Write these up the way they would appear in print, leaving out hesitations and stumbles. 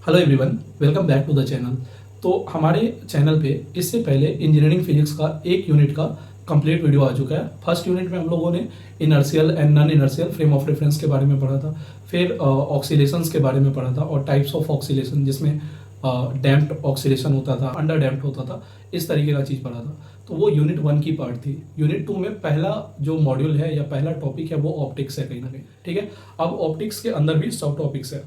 Hello everyone, welcome back to the channel. तो हमारे channel पे इससे पहले इंजीनियरिंग फिजिक्स का एक यूनिट का कंप्लीट वीडियो आ चुका है। फर्स्ट यूनिट में हम लोगों ने inertial and non inertial frame of reference के बारे में पढ़ा था, फिर ऑक्सीलेशंस के बारे में पढ़ा था और टाइप्स ऑफ ऑक्सीलेशन, जिसमें डैम्प्ड ऑक्सीलेशन होता था, अंडर डैम्प्ड होता था, इस तरीके का चीज़ पढ़ा था। तो वो यूनिट 1 की पार्ट थी। यूनिट 2 में पहला जो मॉड्यूल है या पहला टॉपिक है वो ऑप्टिक्स है कहीं ना कहीं, ठीक है। अब ऑप्टिक्स के अंदर भी सब टॉपिक्स है।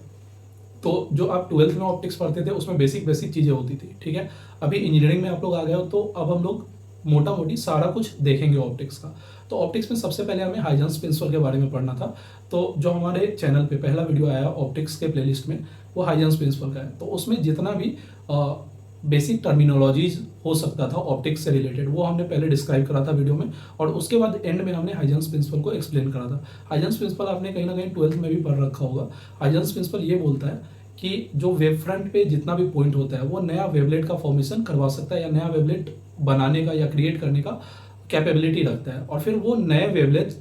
तो जो आप ट्वेल्थ में ऑप्टिक्स पढ़ते थे उसमें बेसिक बेसिक चीज़ें होती थी, ठीक है। अभी इंजीनियरिंग में आप लोग आ गए हो तो अब हम लोग मोटा मोटी सारा कुछ देखेंगे ऑप्टिक्स का। तो ऑप्टिक्स में सबसे पहले हमें हाइजेंस प्रिंसिपल के बारे में पढ़ना था। तो जो हमारे चैनल पे पहला वीडियो आया ऑप्टिक्स के प्लेलिस्ट में, वो हाइजेंस प्रिंसिपल का है। तो उसमें जितना भी बेसिक टर्मिनोलॉजीज हो सकता था ऑप्टिक्स से रिलेटेड, वो हमने पहले डिस्क्राइब करा था वीडियो में, और उसके बाद एंड में हमने हाइजेंस प्रिंसिपल को एक्सप्लेन करा था। हाइजेंस प्रिंसिपल आपने कहीं ना कहीं ट्वेल्थ में भी पढ़ रखा होगा। हाइजेंस प्रिंसिपल ये बोलता है कि जो वेव फ्रंट पे जितना भी पॉइंट होता है वो नया वेवलेट का फॉर्मेशन करवा सकता है, या नया वेवलेट बनाने का या क्रिएट करने का कैपेबिलिटी रखता है, और फिर वो नए वेवलेट,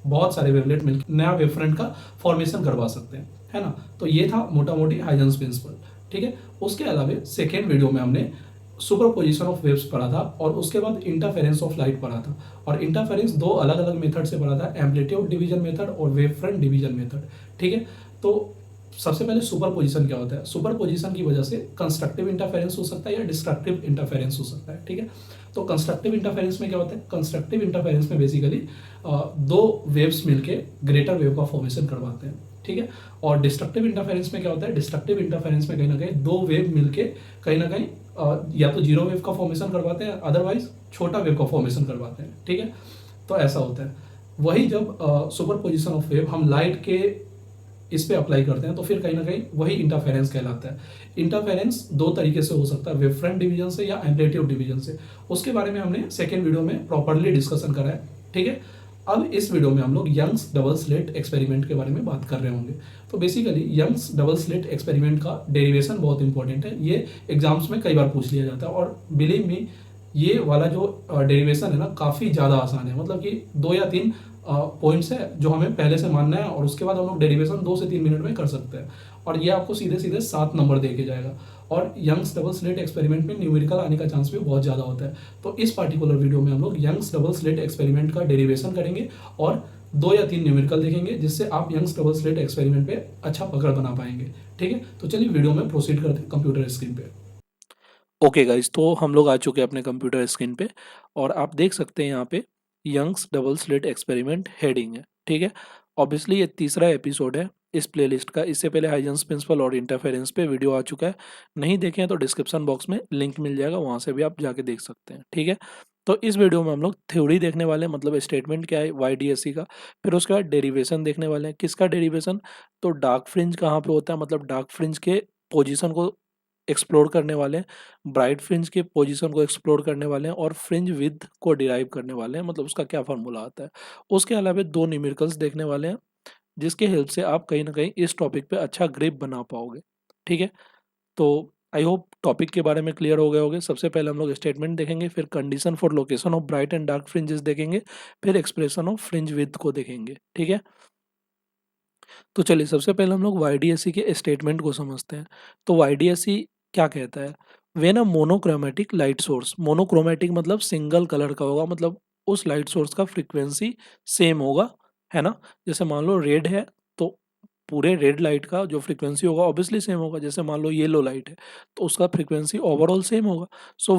बहुत सारे वेवलेट मिलकर नया वेव फ्रंट का फॉर्मेशन करवा सकते हैं, है ना। तो ये था मोटा मोटी हाइजेंस प्रिंसिपल, ठीक है। उसके अलावा सेकेंड वीडियो में हमने सुपरपोजिशन ऑफ वेव्स पढ़ा था, और उसके बाद इंटरफेरेंस ऑफ लाइट पढ़ा था। और इंटरफेरेंस दो अलग अलग मेथड से पढ़ा था, एम्पलीट्यूड डिवीजन मेथड और वेव फ्रंट डिवीजन मेथड, ठीक है। तो सबसे पहले सुपर पोजिशन क्या होता है। सुपर पोजिशन की वजह से कंस्ट्रक्टिव इंटरफेरेंस हो सकता है या डिस्ट्रक्टिव इंटरफेरेंस हो सकता है, ठीक है। तो कंस्ट्रक्टिव इंटरफेरेंस में क्या होता है, कंस्ट्रक्टिव इंटरफेरेंस में बेसिकली दो वेव्स मिलके ग्रेटर वेव का फॉर्मेशन करवाते हैं, ठीक है। और डिस्ट्रक्टिव इंटरफेरेंस में क्या होता है, डिस्ट्रक्टिव इंटरफेरेंस में कहीं ना कहीं दो वेव मिलके कहीं ना कहीं या तो जीरो वेव का फॉर्मेशन करवाते हैं, अदरवाइज छोटा वेव का फॉर्मेशन करवाते हैं, ठीक है। तो ऐसा होता है। वही जब सुपर पोजिशन ऑफ वेव हम लाइट के इस पे अप्लाई करते हैं तो फिर कहीं ना कहीं वही इंटरफेरेंस कहलाता है। इंटरफेरेंस दो तरीके से हो सकता है, वेव फ्रंट डिवीजन से या एम्पलीट्यूड डिवीजन से। उसके बारे में हमने सेकेंड वीडियो में प्रॉपरली डिस्कशन करा है, ठीक है। अब इस वीडियो में हम लोग यंग्स डबल स्लिट एक्सपेरिमेंट के बारे में बात कर रहे होंगे। तो basically Young's double slit experiment का डेरिवेशन बहुत इंपॉर्टेंट है। ये एग्जाम्स में कई बार पूछ लिया जाता है, और बिलीव मी ये वाला जो डेरिवेशन है ना, काफ़ी ज़्यादा आसान है। मतलब कि 2 या 3 पॉइंट्स है जो हमें पहले से मानना है, और उसके बाद हम लोग डेरिवेशन 2 से 3 मिनट में कर सकते हैं, और ये आपको सीधे सीधे 7 नंबर दे के जाएगा। और यंग्स डबल स्लिट एक्सपेरिमेंट में न्यूमेरिकल आने का चांस भी बहुत ज़्यादा होता है। तो इस पार्टिकुलर वीडियो में हम लोग यंग्स डबल स्लिट एक्सपेरिमेंट का डेरिवेशन करेंगे, और 2 या 3 न्यूमेरिकल देखेंगे, जिससे आप यंग्स डबल स्लिट एक्सपेरिमेंट पे अच्छा पकड़ बना पाएंगे, ठीक है। तो चलिए वीडियो में प्रोसीड करते हैं कंप्यूटर स्क्रीन पे। ओके गाइस, तो हम लोग आ चुके हैं अपने कंप्यूटर स्क्रीन पे, और आप देख सकते हैं यहाँ पे Young's double slit experiment heading है, ठीक है। ऑब्वियसली ये तीसरा एपिसोड है इस प्लेलिस्ट का। इससे पहले हाइजेंस प्रिंसिपल और इंटरफेरेंस पे वीडियो आ चुका है, नहीं देखे हैं तो डिस्क्रिप्शन बॉक्स में लिंक मिल जाएगा, वहाँ से भी आप जाके देख सकते हैं, ठीक है। तो इस वीडियो में हम लोग थ्योरी देखने वाले हैं, मतलब स्टेटमेंट क्या है YDSC का। फिर उसके बाद डेरिवेशन देखने वाले हैं। किसका डेरिवेशन, तो डार्क फ्रिंज कहाँ पे होता है, मतलब डार्क फ्रिंज के पोजीशन को एक्सप्लोर करने वाले हैं, ब्राइट फ्रिंज के पोजीशन को एक्सप्लोर करने वाले हैं, और फ्रिंज विड्थ को डिराइव करने वाले हैं, मतलब उसका क्या फार्मूला आता है। उसके अलावा 2 न्यूमेरिकल्स देखने वाले हैं, जिसके हेल्प से आप कहीं ना कहीं इस टॉपिक पे अच्छा ग्रिप बना पाओगे, ठीक है। तो आई होप टॉपिक के बारे में क्लियर हो गए होंगे। सबसे पहले हम लोग स्टेटमेंट देखेंगे, फिर condition for location of bright and dark fringes देखेंगे, फिर एक्सप्रेशन ऑफ फ्रिंज विड्थ को देखेंगे, ठीक है। तो चलिए सबसे पहले हम लोग YDSC के स्टेटमेंट को समझते हैं। तो YDSC क्या कहता है, when a monochromatic light source, monochromatic मतलब सिंगल कलर का होगा, मतलब उस लाइट सोर्स का फ्रीक्वेंसी सेम होगा, है ना। जैसे मान लो रेड है, तो पूरे रेड लाइट का जो फ्रीक्वेंसी होगा ऑब्वियसली सेम होगा। जैसे मान लो येलो लाइट है, तो उसका फ्रीक्वेंसी ओवरऑल सेम होगा। सो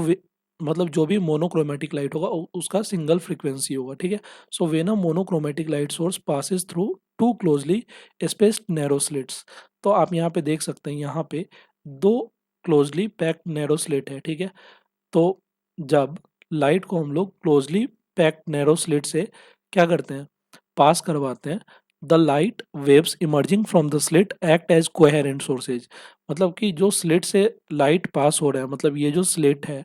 मतलब जो भी मोनोक्रोमेटिक लाइट होगा उसका सिंगल फ्रीक्वेंसी होगा, ठीक है। So when a monochromatic light source passes through two closely spaced narrow slits, तो आप यहाँ पे देख सकते हैं, यहाँ पे 2 क्लोजली पैक्ड नैरो स्लिट है, ठीक है। तो जब लाइट को हम लोग क्लोजली पैक्ड नैरो स्लिट से क्या करते हैं, पास करवाते हैं, the light waves emerging from the slit act as coherent sources. मतलब कि जो स्लिट से लाइट पास हो रहा है, मतलब ये जो स्लिट है,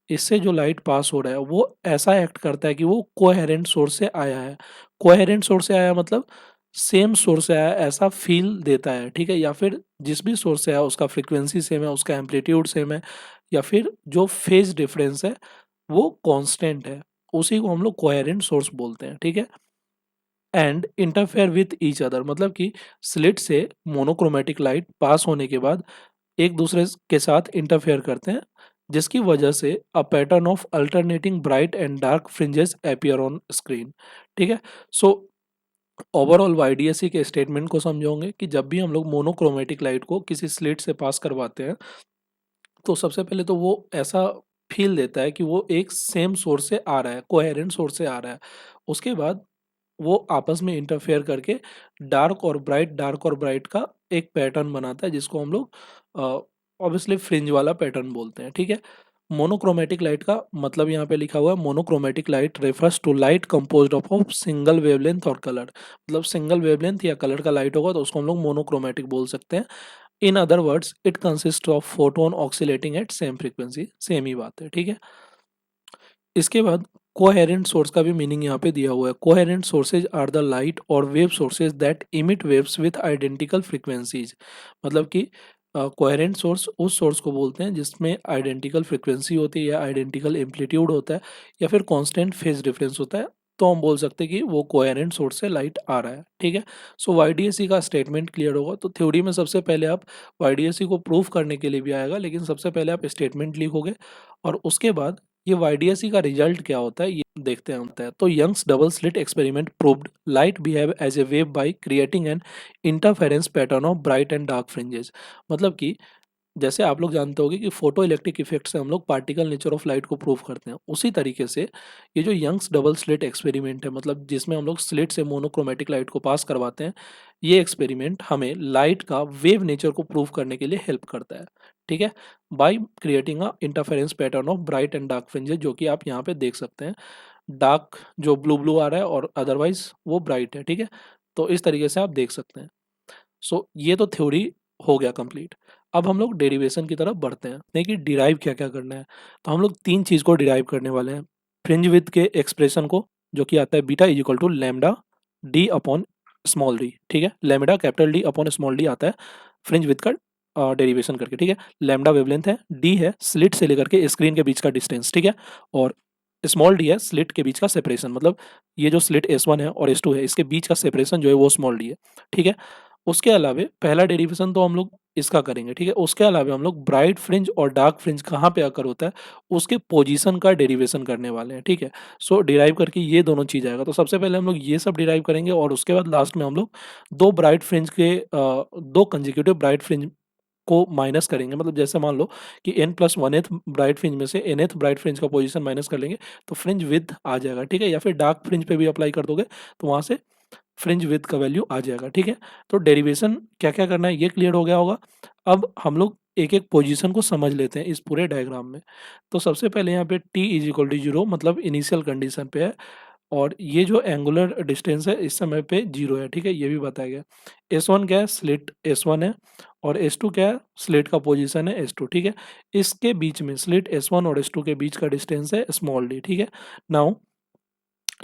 इससे जो लाइट पास हो रहा है वो ऐसा एक्ट करता है कि वो कोहेरेंट सोर्स से आया है। कोहेरेंट सोर्स से आया मतलब सेम सोर्स से आया ऐसा फील देता है, ठीक है। या फिर जिस भी सोर्स से आया उसका फ्रीक्वेंसी सेम है, उसका एम्पलीट्यूड सेम है, या फिर जो फेज डिफरेंस है वो कांस्टेंट है, उसी को हम लोग कोहेरेंट सोर्स बोलते हैं, ठीक है। And interfere with each other, मतलब कि स्लिट से मोनोक्रोमेटिक लाइट पास होने के बाद एक दूसरे के साथ इंटरफेयर करते हैं, जिसकी वजह से a pattern of alternating bright and dark fringes appear on screen. ठीक है। सो ओवरऑल वाईडीएससी के स्टेटमेंट को समझोगे कि जब भी हम लोग मोनोक्रोमेटिक लाइट को किसी स्लिट से पास करवाते हैं, तो सबसे पहले तो वो ऐसा फील देता है कि वो एक सेम सोर्स से आ रहा है, कोहेरेंट सोर्स से आ रहा है। उसके बाद वो आपस में इंटरफेयर करके डार्क और ब्राइट का एक पैटर्न बनाता है, जिसको हम लोग ऑब्वियसली फ्रिंज वाला पैटर्न बोलते हैं। ठीक है। मोनोक्रोमेटिक लाइट का मतलब यहाँ पे लिखा हुआ है, monochromatic light refers to light composed of single wavelength और कलर। मतलब सिंगल वेवलेंथ या कलर का लाइट होगा तो उसको हम लोग मोनोक्रोमेटिक बोल सकते हैं। In other words it consist of photon oscillating at same frequency. Same ही बात है। ठीक है। इसके बाद कोहेरेंट सोर्स का भी मीनिंग यहाँ पे दिया हुआ है। Coherent sources are the light और wave sources that emit waves with identical frequencies. मतलब कि कोहेरेंट सोर्स उस सोर्स को बोलते हैं जिसमें आइडेंटिकल फ्रीक्वेंसी होती है या आइडेंटिकल एम्पलीट्यूड होता है या फिर कांस्टेंट फेज डिफरेंस होता है, तो हम बोल सकते हैं कि वो कोहेरेंट सोर्स से लाइट आ रहा है। ठीक है। सो वाईडीएससी का स्टेटमेंट क्लियर होगा। तो थ्योरी में सबसे पहले आप वाईडीएससी को प्रूफ करने के लिए भी आएगा, लेकिन सबसे पहले आप स्टेटमेंट लिखोगे और उसके बाद ये वाईडीएसई का रिजल्ट क्या होता है ये देखते हैं होता है। तो Young's double slit experiment proved light behave as a wave by creating an interference pattern of bright and dark fringes. मतलब कि जैसे आप लोग जानते होंगे कि फोटो इलेक्ट्रिक इफेक्ट से हम लोग पार्टिकल नेचर ऑफ लाइट को प्रूव करते हैं, उसी तरीके से ये जो यंग्स डबल स्लिट एक्सपेरिमेंट है, मतलब जिसमें हम लोग स्लिट से मोनोक्रोमेटिक लाइट को पास करवाते हैं, ये एक्सपेरिमेंट हमें लाइट का वेव नेचर को प्रूव करने के लिए हेल्प करता है। ठीक है। By creating a interference pattern of bright and dark fringes, जो कि आप यहाँ पे देख सकते हैं। डार्क जो ब्लू ब्लू आ रहा है और अदरवाइज वो ब्राइट है। ठीक है। तो इस तरीके से आप देख सकते हैं। सो ये तो थ्योरी हो गया कंप्लीट। अब हम लोग डेरिवेशन की तरफ बढ़ते हैं, नहीं कि डिराइव क्या क्या करना है। तो हम लोग तीन चीज़ को डिराइव करने वाले हैं। फ्रिंज विड्थ के एक्सप्रेशन को, जो कि आता है beta is equal to lambda D upon small D. ठीक है। Lambda capital D upon small d आता है फ्रिंज विड्थ का डेरिवेशन करके। ठीक है। लैम्डा वेवलेंथ है, डी है स्लिट से लेकर के स्क्रीन के बीच का डिस्टेंस। ठीक है। और स्मॉल डी है स्लिट के बीच का सेपरेशन, मतलब ये जो स्लिट S1 है और S2 है इसके बीच का सेपरेशन जो है वो स्मॉल डी है। ठीक है। उसके अलावे पहला डेरिवेशन तो हम लोग इसका करेंगे। ठीक है। उसके अलावे हम लोग ब्राइट फ्रिंज और डार्क फ्रिंज कहाँ पे आकर होता है उसके पोजीशन का डेरिवेशन करने वाले हैं। ठीक है। सो डिराइव करके ये दोनों चीज़ आएगा। तो सबसे पहले हम लोग ये सब डिराइव करेंगे और उसके बाद लास्ट में हम लोग दो ब्राइट फ्रिंज के दो कंजिक्यूटिव ब्राइट फ्रिंज को माइनस करेंगे। मतलब जैसे मान लो कि n+1th ब्राइट फ्रिंज में से nth ब्राइट फ्रिंज का पोजीशन माइनस कर लेंगे तो फ्रिंज विड्थ आ जाएगा। ठीक है। या फिर डार्क फ्रिंज पे भी अप्लाई कर दोगे तो वहाँ से फ्रिंज विड्थ का वैल्यू आ जाएगा। ठीक है। तो डेरिवेशन क्या क्या करना है ये क्लियर हो गया होगा। अब हम लोग एक एक पोजीशन को समझ लेते हैं इस पूरे डायग्राम में। तो सबसे पहले यहाँ पे t इज इक्वल टू 0 मतलब इनिशियल कंडीशन पे है और ये जो एंगुलर डिस्टेंस है इस समय पे 0 है। ठीक है। ये भी बताया गया। S1 क्या है, स्लिट S1 है और S2 क्या है, स्लिट का पोजीशन है S2। ठीक है। इसके बीच में स्लिट S1 और S2 के बीच का डिस्टेंस है स्मॉल d। ठीक है। नाउ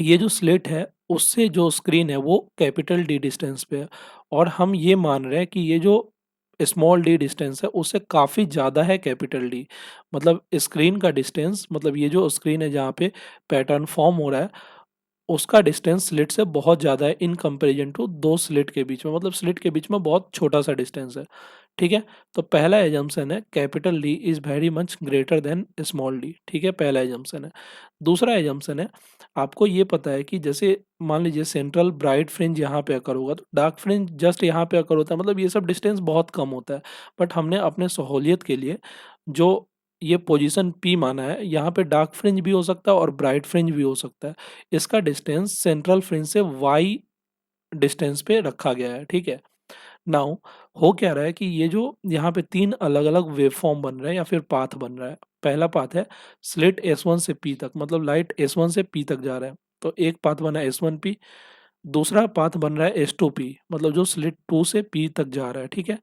ये जो स्लिट है उससे जो स्क्रीन है वो कैपिटल D डिस्टेंस पे है और हम ये मान रहे हैं कि ये जो स्मॉल d डिस्टेंस है उससे काफ़ी ज़्यादा है कैपिटल D। मतलब स्क्रीन का डिस्टेंस, मतलब ये जो स्क्रीन है जहाँ पे पैटर्न फॉर्म हो रहा है उसका डिस्टेंस स्लिट से बहुत ज़्यादा है इन कंपैरिजन टू दो स्लिट के बीच में, मतलब स्लिट के बीच में बहुत छोटा सा डिस्टेंस है। ठीक है। तो पहला एजम्पशन है capital D is very much greater than small D. ठीक है। पहला एजम्पशन है। दूसरा एजम्पशन है, आपको ये पता है कि जैसे मान लीजिए सेंट्रल ब्राइट फ्रिंज यहाँ पे अकर होगा तो डार्क फ्रिंज जस्ट यहाँ पे अकर होता है, मतलब ये सब डिस्टेंस बहुत कम होता है। बट हमने अपने सहूलियत के लिए जो ये पोजीशन P माना है, यहाँ पे डार्क फ्रिंज भी हो सकता है और ब्राइट फ्रिंज भी हो सकता है। इसका डिस्टेंस सेंट्रल फ्रिंज से y डिस्टेंस पे रखा गया है। ठीक है। नाउ हो क्या रहा है कि ये जो यहाँ पे तीन अलग अलग वेव फॉर्म बन रहे हैं या फिर पाथ बन रहा है। पहला पाथ है स्लिट S1 से P तक, मतलब लाइट S1 से P तक जा रहा है तो एक पाथ बना S1P। दूसरा पाथ बन रहा है S2P, मतलब जो स्लिट 2 से P तक जा रहा है। ठीक है।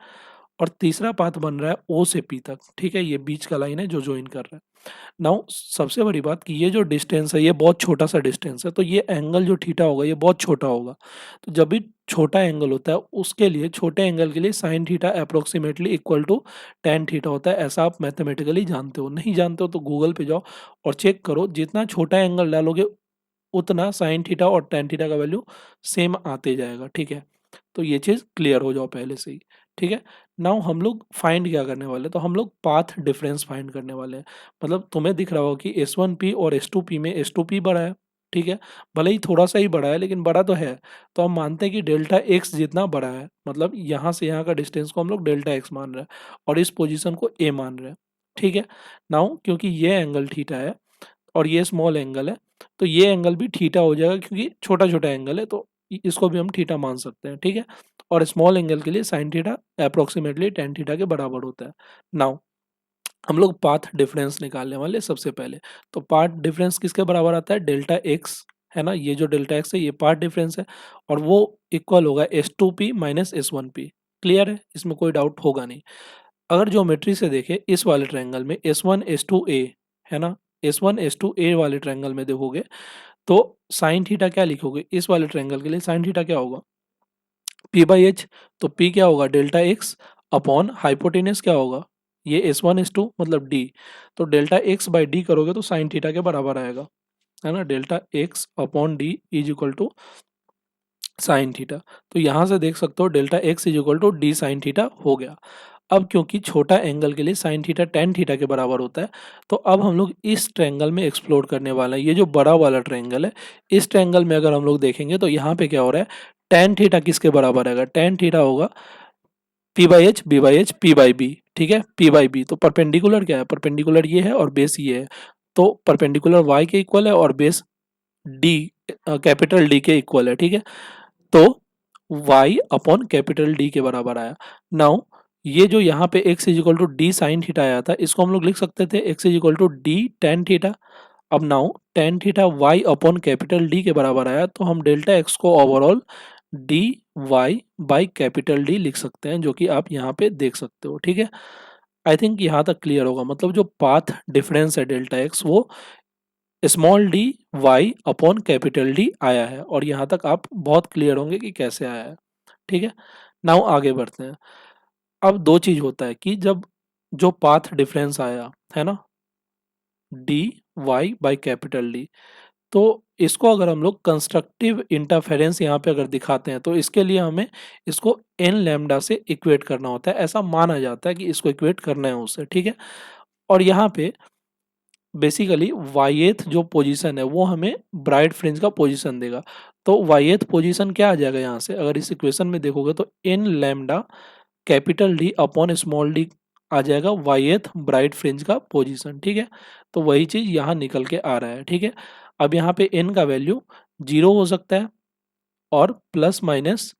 और तीसरा पाथ बन रहा है O से P तक। ठीक है। ये बीच का लाइन है जो ज्वाइन कर रहा है। नाउ सबसे बड़ी बात कि ये जो डिस्टेंस है ये बहुत छोटा सा डिस्टेंस है तो ये एंगल जो थीटा होगा ये बहुत छोटा होगा। तो जब भी छोटा एंगल होता है उसके लिए छोटे एंगल के लिए sine theta approximately equal to tan theta होता है। ऐसा आप मैथमेटिकली जानते हो, नहीं जानते हो तो गूगल पे जाओ और चेक करो, जितना छोटा एंगल डालोगे उतना साइन थीटा और टेन थीटा का वैल्यू सेम आते जाएगा। ठीक है। तो ये चीज़ क्लियर हो जाओ पहले से ही। ठीक है। नाउ हम लोग फाइंड क्या करने वाले, तो हम लोग पाथ डिफरेंस फाइंड करने वाले हैं। मतलब तुम्हें दिख रहा होगा कि S1P और S2P में S2P बड़ा है, ठीक है, भले ही थोड़ा सा ही बड़ा है लेकिन बड़ा तो है। तो हम मानते हैं कि डेल्टा एक्स जितना बड़ा है, मतलब यहाँ से यहाँ का डिस्टेंस को हम लोग डेल्टा एक्स मान रहे हैं और इस पोजीशन को ए मान रहे हैं, ठीक है। नाउ क्योंकि ये एंगल थीटा है और ये स्मॉल एंगल है, तो ये एंगल भी थीटा हो जाएगा क्योंकि छोटा छोटा एंगल है, तो इसको भी हम थीटा मान सकते हैं, ठीक है। और स्मॉल एंगल के लिए sine theta approximately tan theta के बराबर होता है। नाउ हम लोग पाथ डिफरेंस निकालने वाले सबसे पहले। तो पाथ डिफरेंस किसके बराबर आता है, डेल्टा एक्स, है ना, ये जो डेल्टा एक्स है ये पाथ डिफरेंस है और वो इक्वल होगा S2P माइनस S1P। क्लियर है, इसमें कोई डाउट होगा नहीं। अगर ज्योमेट्री से देखें इस वाले ट्रायंगल में S1 S2 A, है ना, S1 S2 A वाले ट्रायंगल में देखोगे तो साइन थीटा क्या लिखोगे, इस वाले ट्रायंगल के लिए साइन थीटा क्या होगा, P/H। तो P क्या होगा, डेल्टा एक्स अपॉन हाइपोटेनस क्या होगा, ये S1 S2 मतलब D। तो डेल्टा एक्स बाई डी करोगे तो साइन थीटा के बराबर आएगा, है ना, delta x upon d is equal to sine theta. तो यहाँ से देख सकते हो delta x is equal to D sine theta हो गया। अब क्योंकि छोटा एंगल के लिए साइन थीटा टेन थीटा के बराबर होता है, तो अब हम लोग इस ट्रायंगल में एक्सप्लोर करने वाले हैं। ये जो बड़ा वाला ट्रायंगल है, इस ट्रायंगल में अगर हम लोग देखेंगे तो यहाँ पे क्या हो रहा है, टेन थीटा किसके बराबर आएगा, टेन थीटा होगा P/H B/H P/B, ठीक है, P/B। तो परपेंडिकुलर क्या है, परपेंडिकुलर ये है और बेस ये है, तो परपेंडिकुलर y के इक्वल है और बेस d कैपिटल D के इक्वल है, ठीक है। तो y अपॉन कैपिटल D के बराबर आया। नाउ ये जो यहाँ पे x is equal to D sine theta आया था, इसको हम लोग लिख सकते थे x is equal to D tan theta. अब now tan theta y upon capital D के बराबर आया, तो हम डेल्टा x को overall D Y by capital D लिख सकते हैं, जो कि आप यहाँ पे देख सकते हो, ठीक है। आई थिंक यहाँ तक क्लियर होगा। मतलब जो पाथ डिफरेंस है डेल्टा एक्स वो small d y upon capital D आया है, और यहाँ तक आप बहुत क्लियर होंगे कि कैसे आया है, ठीक है। नाउ आगे बढ़ते हैं। अब दो चीज होता है कि जब जो पाथ डिफरेंस आया है ना, d Y by capital D, तो इसको अगर हम लोग कंस्ट्रक्टिव इंटरफेरेंस यहाँ पे अगर दिखाते हैं, तो इसके लिए हमें इसको एन लैम्डा से इक्वेट करना होता है। ऐसा माना जाता है कि इसको इक्वेट करना है उससे, ठीक है। और यहाँ पे बेसिकली वाईएथ जो पोजीशन है वो हमें ब्राइट फ्रिंज का पोजीशन देगा। तो वाईएथ पोजीशन क्या आ जाएगा यहाँ से, अगर इस इक्वेशन में देखोगे तो N lambda capital D upon small D आ जाएगा वाईएथ ब्राइट फ्रिंज का पोजीशन, ठीक है। तो वही चीज यहाँ निकल के आ रहा है, ठीक है। अब यहाँ पे एन का वैल्यू 0 हो सकता है और plus minus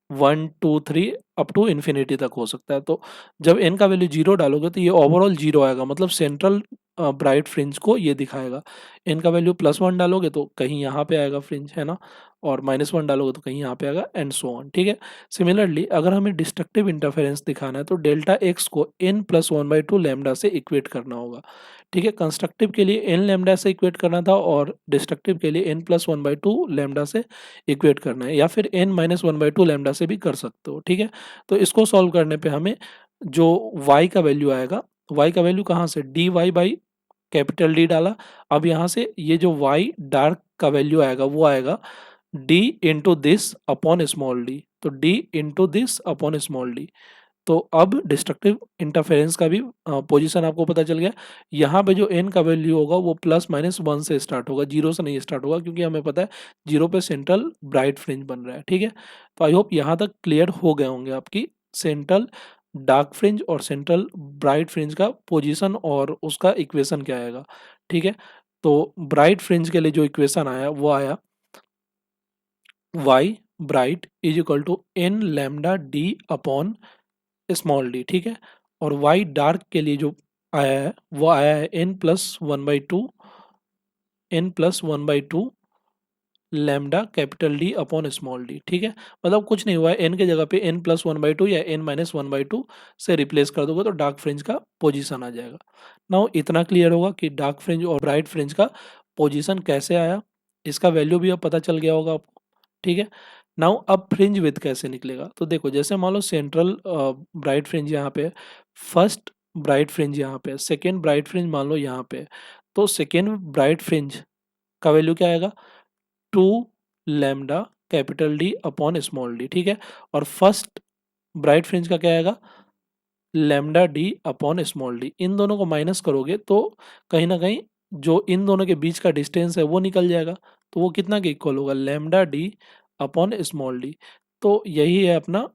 1 2 3 up to infinity तक हो सकता है। तो जब एन का वैल्यू 0 डालोगे तो ये ओवरऑल 0 आएगा, मतलब सेंट्रल ब्राइट फ्रिंज को ये दिखाएगा। एन का वैल्यू +1 डालोगे तो कहीं यहाँ पे आएगा फ्रिंज, है ना, और -1 डालोगे तो कहीं यहाँ पे आएगा, एंड सो ऑन, ठीक है। सिमिलरली अगर हमें डिस्ट्रक्टिव इंटरफेरेंस दिखाना है तो डेल्टा एक्स को n+1/2 लैम्डा से इक्वेट करना होगा, ठीक है। कंस्ट्रक्टिव के लिए n लैम्डा से इक्वेट करना था और डिस्ट्रक्टिव के लिए n+1/2 लैम्डा से इक्वेट करना है, या फिर n-1/2 लैम्डा से भी कर सकते हो, ठीक है। तो इसको सॉल्व करने पे हमें जो y का वैल्यू आएगा, y का वैल्यू कहाँ से, d Y by capital D डाला। अब यहाँ से ये जो y डार्क का वैल्यू आएगा वो आएगा d into this upon small D, तो d into this upon small D. तो अब डिस्ट्रक्टिव इंटरफेरेंस का भी पोजीशन आपको पता चल गया। यहाँ पे जो n का वैल्यू होगा वो +-1 से स्टार्ट होगा, 0 से नहीं स्टार्ट होगा, क्योंकि हमें पता है 0 पे सेंट्रल ब्राइट फ्रिंज बन रहा है, ठीक है। तो आई होप यहाँ तक क्लियर हो गए होंगे आपकी सेंट्रल डार्क फ्रिंज और सेंट्रल ब्राइट फ्रिंज का पोजीशन और उसका इक्वेशन क्या आएगा, ठीक है। तो ब्राइट फ्रिंज के लिए जो इक्वेशन आया वो आया y bright is equal to n lambda D upon small D, ठीक है। और वाई डार्क के लिए जो आया है वो आया है n+1/2 lambda capital D upon small D, ठीक है। मतलब कुछ नहीं हुआ है, n के जगह पे n+1/2 या n-1/2 से रिप्लेस कर दोगे तो डार्क फ्रिंज का पोजीशन आ जाएगा। नाउ इतना क्लियर होगा कि डार्क फ्रिंज और ब्राइट फ्रिंज का पोजीशन कैसे आया, इसका वैल्यू भी अब पता चल गया होगा आपको, ठीक है। नाउ अब फ्रिंज विड्थ कैसे निकलेगा, तो देखो जैसे मान लो सेंट्रल ब्राइट फ्रिंज यहाँ पे, फर्स्ट ब्राइट फ्रिंज यहाँ पे, सेकेंड ब्राइट फ्रिंज मान लो यहाँ पे, तो सेकेंड ब्राइट फ्रिंज का वैल्यू क्या आएगा, 2 lambda capital D upon small D, ठीक है। और फर्स्ट ब्राइट फ्रिंज का क्या आएगा, lambda D upon small D. इन दोनों को माइनस करोगे तो कहीं ना कहीं जो इन दोनों के बीच का डिस्टेंस है वो निकल जाएगा, तो वो कितना के इक्वल होगा, lambda D upon small D. तो यही है अपना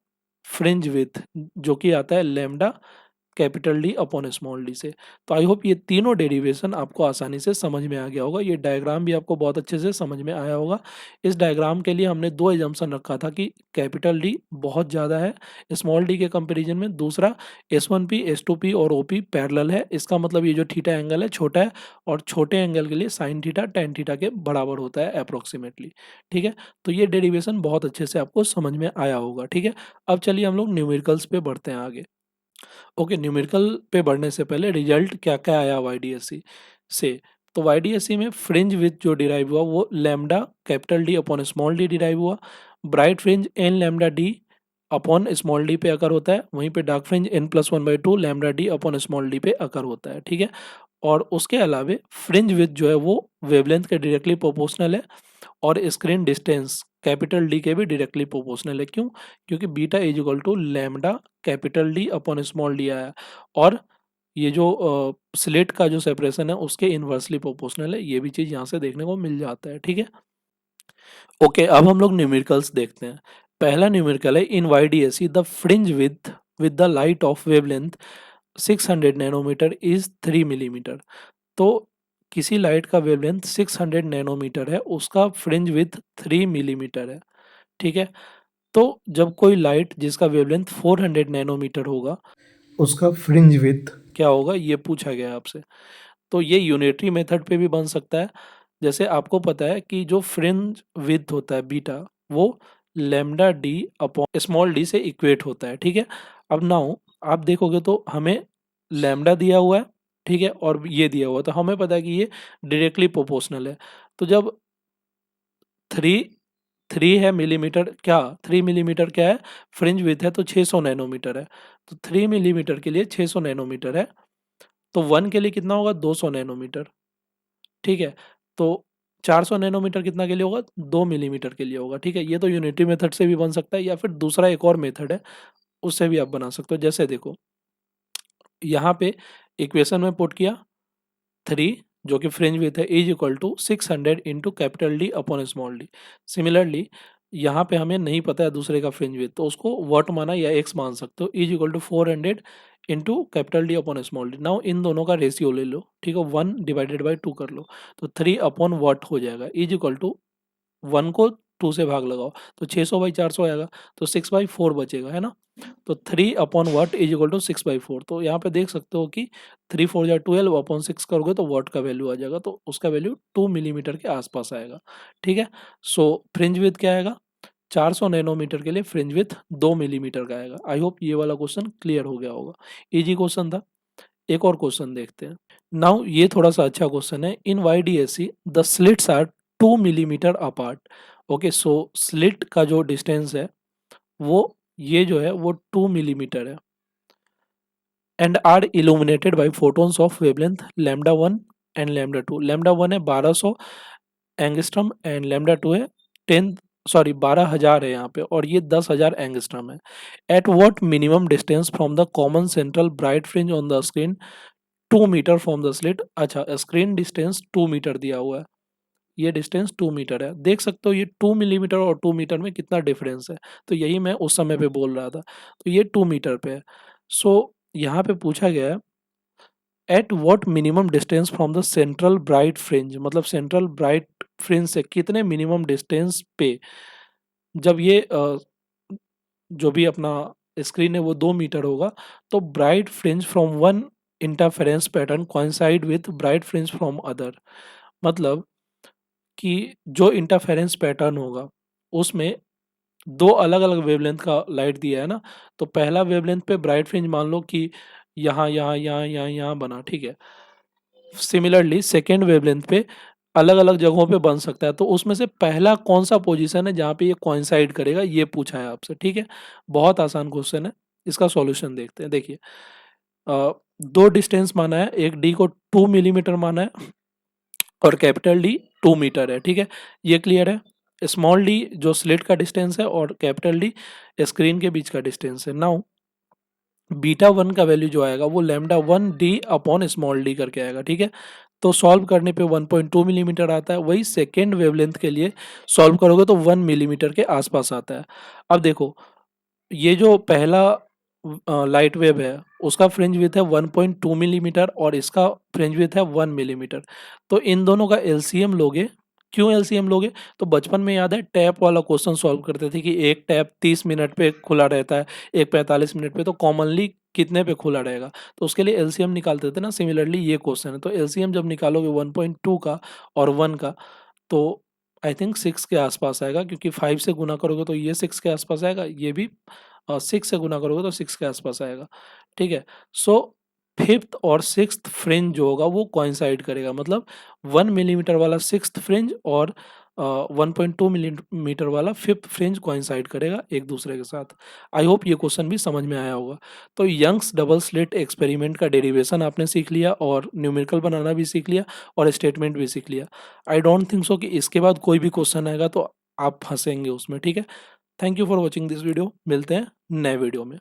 फ्रिंज विथ, जो कि आता है lambda capital D upon small D से। तो आई होप ये तीनों डेरिवेशन आपको आसानी से समझ में आ गया होगा। ये डायग्राम भी आपको बहुत अच्छे से समझ में आया होगा। इस डायग्राम के लिए हमने दो एजम्पशन रखा था कि कैपिटल डी बहुत ज़्यादा है स्मॉल डी के कंपैरिजन में, दूसरा S1P S2P और OP पैरेलल है। इसका मतलब ये जो थीटा एंगल है छोटा है, और छोटे एंगल के लिए साइन थीटा टेन थीटा के बराबर होता है अप्रोक्सीमेटली। ठीक है, तो ये डेरिवेशन बहुत अच्छे से आपको समझ में आया होगा। ठीक है, अब चलिए हम लोग न्यूमेरिकल्स पे बढ़ते हैं आगे। ओके, न्यूमेरिकल पे बढ़ने से पहले रिजल्ट क्या क्या आया YDSC से। तो YDSC में फ्रिंज विथ जो डिराइव हुआ वो lambda capital D upon small D derive हुआ। Bright fringe N lambda D upon small D पे अकर होता है, वहीं पे dark fringe n+1/2 lambda D upon small D पे अकर होता है। ठीक है, और उसके अलावे फ्रिंज विथ जो है वो वेवलेंथ के डायरेक्टली प्रोपोर्शनल है, और स्क्रीन डिस्टेंस कैपिटल डी के भी डायरेक्टली प्रोपोर्शनल है। क्यों? क्योंकि beta is equal to lambda capital D upon small d आया, और ये जो स्लिट का जो सेपरेशन है उसके इन्वर्सली प्रोपोर्शनल है। ये भी चीज़ यहाँ से देखने को मिल जाता है। ठीक है, ओके, अब हम लोग न्यूमेरिकल्स देखते हैं। पहला न्यूमेरिकल है in YDSC the fringe with the light of wavelength 600 nanometre is 3 millimetre. तो किसी लाइट का वेवलेंथ 600 नैनोमीटर है, उसका फ्रिंज विथ 3 मिलीमीटर है। ठीक है, तो जब कोई लाइट जिसका वेवलेंथ 400 नैनोमीटर होगा उसका फ्रिंज विथ क्या होगा, ये पूछा गया है आपसे। तो ये यूनिटरी मेथड पे भी बन सकता है। जैसे आपको पता है कि जो फ्रिंज विथ होता है बीटा, वो lambda D upon small D से इक्वेट होता है। ठीक है, अब नाउ आप देखोगे तो हमें लैम्डा दिया हुआ है, ठीक है, और ये दिया हुआ है, तो हमें पता है कि ये डायरेक्टली प्रोपोर्शनल है। तो जब थ्री थ्री है मिलीमीटर, क्या 3 मिलीमीटर क्या है, फ्रिंज विथ है, तो 600 नैनोमीटर है। तो 3 मिलीमीटर के लिए 600 नैनोमीटर है, तो 1 के लिए कितना होगा, 200 नैनोमीटर। ठीक है, तो 400 नैनोमीटर कितना के लिए होगा, 2 मिलीमीटर के लिए होगा। ठीक है, ये तो यूनिटी मेथड से भी बन सकता है, या फिर दूसरा एक और मेथड है उससे भी आप बना सकते हो। जैसे देखो यहाँ पे इक्वेशन में पुट किया 3 जो कि फ्रिंज विथ है is equal to 600 into capital D upon small d. Similarly यहाँ पे हमें नहीं पता है दूसरे का फ्रिंज विथ, तो उसको वॉट माना या एक्स मान सकते हो, is equal to 400 into capital D upon small d. Now इन दोनों का रेशियो ले लो, ठीक है, 1/2 कर लो, तो 3 अपॉन वॉट हो जाएगा, इज इक्वल टू 1 को 2 से भाग लगाओ तो 600/400 आएगा, तो 6/4 बचेगा, है ना। तो 3 upon what is equal to 6/4। तो यहाँ पे देख सकते हो कि 3 4 जा 12 अपॉन 6 करोगे तो वाट का वैल्यू आ जाएगा, तो उसका वैल्यू 2 मिलीमीटर के आसपास आएगा। ठीक है, सो फ्रिंज विथ क्या आएगा, 400 नैनोमीटर के लिए फ्रिंज विथ 2 मिलीमीटर का आएगा। आई होप ये वाला क्वेश्चन क्लियर हो गया होगा, इजी क्वेश्चन था। एक और क्वेश्चन देखते हैं। नाउ ये थोड़ा सा अच्छा क्वेश्चन है। In YDSC the slits are 2 millimetre apart. Okay, so slit का जो डिस्टेंस है वो ये जो है वो 2 मिलीमीटर है, and are illuminated by photons of wavelength lambda 1 and lambda 2। Lambda 1 है 1200 एंगस्ट्रम एंड लैम्डा 2 है 12,000 है यहाँ पे, और ये 10,000 एंगस्ट्रम है। At what minimum distance from the common central bright fringe on the screen 2 metre from the slit. अच्छा, screen distance 2 metre दिया हुआ है, ये डिस्टेंस 2 मीटर है। देख सकते हो ये 2 मिलीमीटर और 2 मीटर में कितना डिफरेंस है, तो यही मैं उस समय पे बोल रहा था। तो ये 2 मीटर पे है। सो यहाँ पे पूछा गया है at what minimum distance from the central bright fringe, मतलब सेंट्रल ब्राइट फ्रिंज से कितने मिनिमम डिस्टेंस पे जब ये जो भी अपना स्क्रीन है वो 2 मीटर होगा, तो bright fringe from one interference pattern coincide with bright fringe from other. मतलब कि जो इंटरफेरेंस पैटर्न होगा उसमें दो अलग अलग वेवलेंथ का लाइट दिया है ना, तो पहला वेवलेंथ पे ब्राइट फ्रिंज मान लो कि यहाँ यहाँ यहाँ यहाँ यहाँ बना, ठीक है। सिमिलरली सेकेंड वेवलेंथ पे अलग अलग जगहों पे बन सकता है, तो उसमें से पहला कौन सा पोजीशन है जहाँ पे ये कोइंसाइड करेगा, ये पूछा है आपसे। ठीक है, बहुत आसान क्वेश्चन है, इसका सॉल्यूशन देखते हैं। देखिए दो डिस्टेंस माना है, एक डी को 2 मिलीमीटर माना है और कैपिटल डी 2 मीटर है। ठीक है, ये क्लियर है। स्मॉल डी जो स्लिट का डिस्टेंस है और कैपिटल डी स्क्रीन के बीच का डिस्टेंस है। नाउ बीटा 1 का वैल्यू जो आएगा वो lambda 1 D upon small D करके आएगा, ठीक है। तो सॉल्व करने पे 1.2 मिलीमीटर आता है, वही सेकेंड वेवलेंथ के लिए सॉल्व करोगे तो 1 मिलीमीटर के आसपास आता है। अब देखो ये जो पहला लाइट वेव है उसका फ्रिंज विड्थ है 1.2 मिलीमीटर और इसका फ्रिंज विड्थ है 1 मिलीमीटर। तो इन दोनों का एलसीएम लोगे, क्यों एलसीएम लोगे, तो बचपन में याद है टैप वाला क्वेश्चन सॉल्व करते थे कि एक टैप 30 मिनट पे खुला रहता है, एक 45 मिनट पे, तो कॉमनली कितने पे खुला रहेगा, तो उसके लिए एलसीएम निकालते थे ना। सिमिलरली ये क्वेश्चन है, तो एलसीएम जब निकालोगे 1.2 का और 1 का, तो आई थिंक 6 के आसपास आएगा, क्योंकि 5 से गुना करोगे तो ये 6 के आसपास आएगा, ये भी 6 से गुना करोगे तो 6 के आसपास आएगा, ठीक है। सो फिफ्थ और सिक्स्थ फ्रिंज जो होगा वो कोइंसाइड करेगा, मतलब 1 मिलीमीटर वाला सिक्स्थ फ्रिंज और 1.2 मिलीमीटर वाला फिफ्थ फ्रिंज कोइंसाइड करेगा एक दूसरे के साथ। आई होप ये क्वेश्चन भी समझ में आया होगा। तो यंग्स डबल स्लिट एक्सपेरिमेंट का डेरिवेशन आपने सीख लिया और न्यूमेरिकल बनाना भी सीख लिया और स्टेटमेंट भी सीख लिया। आई डोंट थिंक सो कि इसके बाद कोई भी क्वेश्चन आएगा तो आप फंसेंगे उसमें, ठीक है। Thank you for watching this video, मिलते हैं नए वीडियो में।